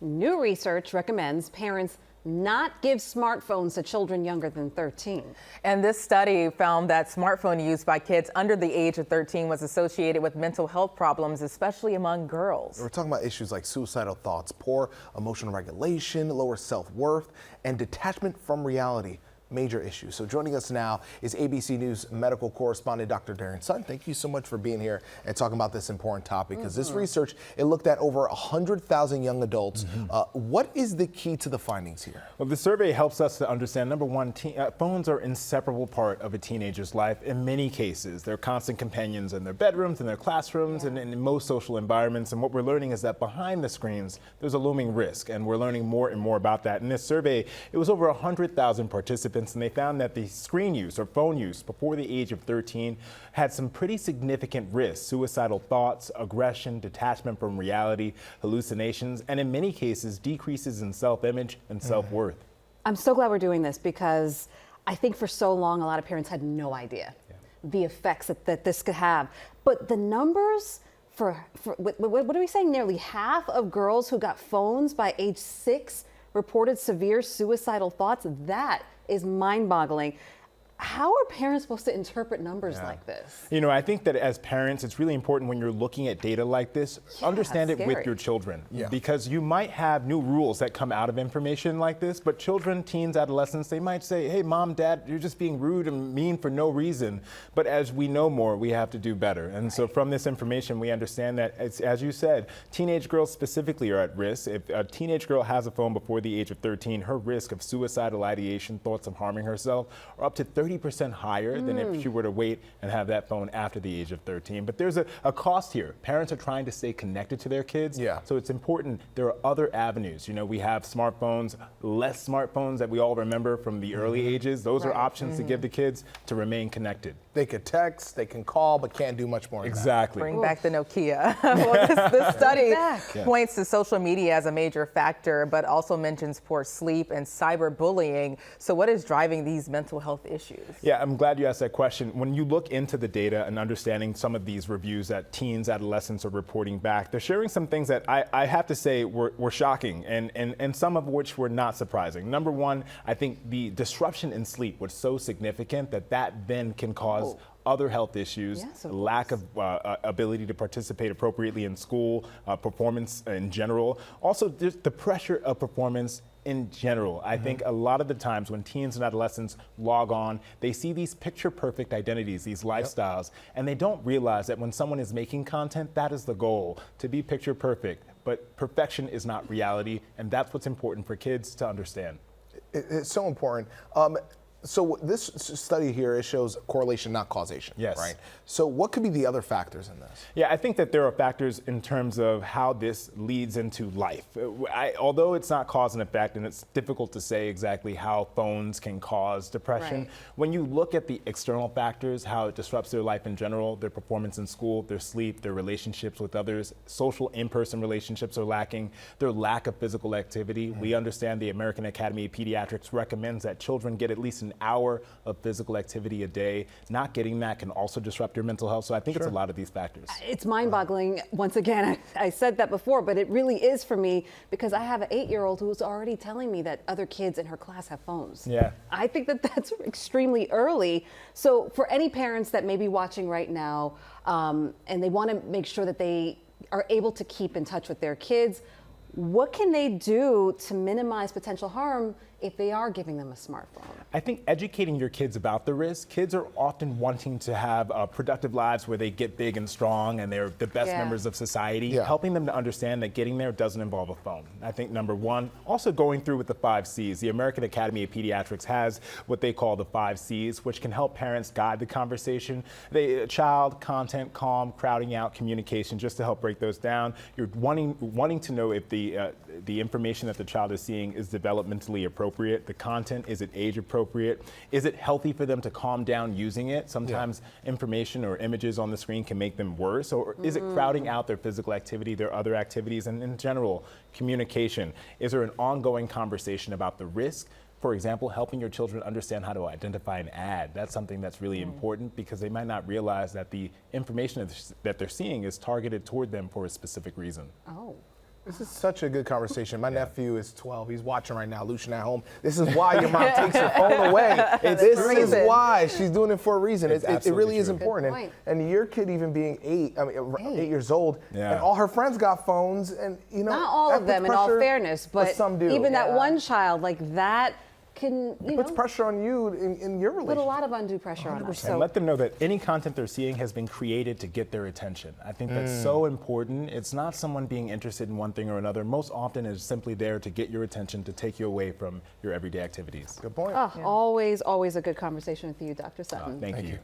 New research recommends parents not give smartphones to children younger than 13. And this study found that smartphone use by kids under the age of 13 was associated with mental health problems, especially among girls. We're talking about issues like suicidal thoughts, poor emotional regulation, lower self-worth, and detachment from reality. Major issues. So joining us now is ABC News medical correspondent Dr. Darien Sutton. Thank you so much for being here and talking about this important topic, because this research, it looked at over 100,000 young adults. What is the key to the findings here? Well, the survey helps us to understand, number one, phones are an inseparable part of a teenager's life in many cases. They're constant companions in their bedrooms, in their classrooms, and in most social environments. And what we're learning is that behind the screens, there's a looming risk, and we're learning more and more about that. In this survey, it was over 100,000 participants, and they found that the screen use or phone use before the age of 13 had some pretty significant risks: suicidal thoughts, aggression, detachment from reality, hallucinations, and in many cases, decreases in self-image and self-worth. I'm so glad we're doing this, because I think for so long, a lot of parents had no idea the effects that this could have. But the numbers what are we saying? Nearly half of girls who got phones by age 6 reported severe suicidal thoughts. That is mind-boggling. How are parents supposed to interpret numbers like this? You know, I think that as parents, it's really important when you're looking at data like this, understand it with your children. Because you might have new rules that come out of information like this, but children, teens, adolescents, they might say, hey, mom, dad, you're just being rude and mean for no reason. But as we know more, we have to do better. And so from this information, we understand that, as you said, teenage girls specifically are at risk. If a teenage girl has a phone before the age of 13, her risk of suicidal ideation, thoughts of harming herself, are up to 30% higher than if she were to wait and have that phone after the age of 13. But there's a cost here. Parents are trying to stay connected to their kids. So it's important. There are other avenues. You know, we have smartphones, less smartphones that we all remember from the early ages. Those are options to give the kids to remain connected. They could text, they can call, but can't do much more. Exactly. Bring back the Nokia. Well, this study points to social media as a major factor, but also mentions poor sleep and cyberbullying. So what is driving these mental health issues? Yeah, I'm glad you asked that question. When you look into the data and understanding some of these reviews that teens, adolescents are reporting back, they're sharing some things that I have to say were shocking, and some of which were not surprising. Number one, I think the disruption in sleep was so significant that then can cause other health issues, lack of ability to participate appropriately in school, performance in general. Also, there's the pressure of performance in general. I think a lot of the times when teens and adolescents log on, they see these picture-perfect identities, these lifestyles, and they don't realize that when someone is making content, that is the goal, to be picture-perfect. But perfection is not reality, and that's what's important for kids to understand. It's so important. So this study here, it shows correlation, not causation. Right? So what could be the other factors in this? Yeah, I think that there are factors in terms of how this leads into life. Although it's not cause and effect, and it's difficult to say exactly how phones can cause depression, when you look at the external factors, how it disrupts their life in general, their performance in school, their sleep, their relationships with others, social in-person relationships are lacking, their lack of physical activity. We understand the American Academy of Pediatrics recommends that children get at least an hour of physical activity a day. Not getting that can also disrupt your mental health. So I think it's a lot of these factors. It's mind-boggling. Once again, I said that before, but it really is for me, because I have an 8-year-old who's already telling me that other kids in her class have phones. I think that that's extremely early. So for any parents that may be watching right now, and they want to make sure that they are able to keep in touch with their kids, what can they do to minimize potential harm if they are giving them a smartphone? I think educating your kids about the risk. Kids are often wanting to have productive lives where they get big and strong and they're the best members of society. Helping them to understand that getting there doesn't involve a phone. I think number one, also going through with the 5 C's. The American Academy of Pediatrics has what they call the 5 C's, which can help parents guide the conversation. Child, content, calm, crowding out, communication, just to help break those down. You're wanting to know if the information that the child is seeing is developmentally appropriate. The content, is it age appropriate? Is it healthy for them to calm down using it? Sometimes information or images on the screen can make them worse. Or is it crowding out their physical activity, their other activities, and in general, communication? Is there an ongoing conversation about the risk? For example, helping your children understand how to identify an ad. That's something that's really important, because they might not realize that the information that they're seeing is targeted toward them for a specific reason. This is such a good conversation. My nephew is 12. He's watching right now. Lucian at home. This is why your mom takes your phone away. This is why she's doing it for a reason. It really is important. And your kid even being 8 years old, and all her friends got phones, and not all of them, in all fairness, but some do. Even that one child, like that. It puts pressure on you in your relationship. Put a lot of undue pressure 100%. On us. And let them know that any content they're seeing has been created to get their attention. I think that's so important. It's not someone being interested in one thing or another. Most often it's simply there to get your attention, to take you away from your everyday activities. Good point. Always a good conversation with you, Dr. Sutton. Thank you.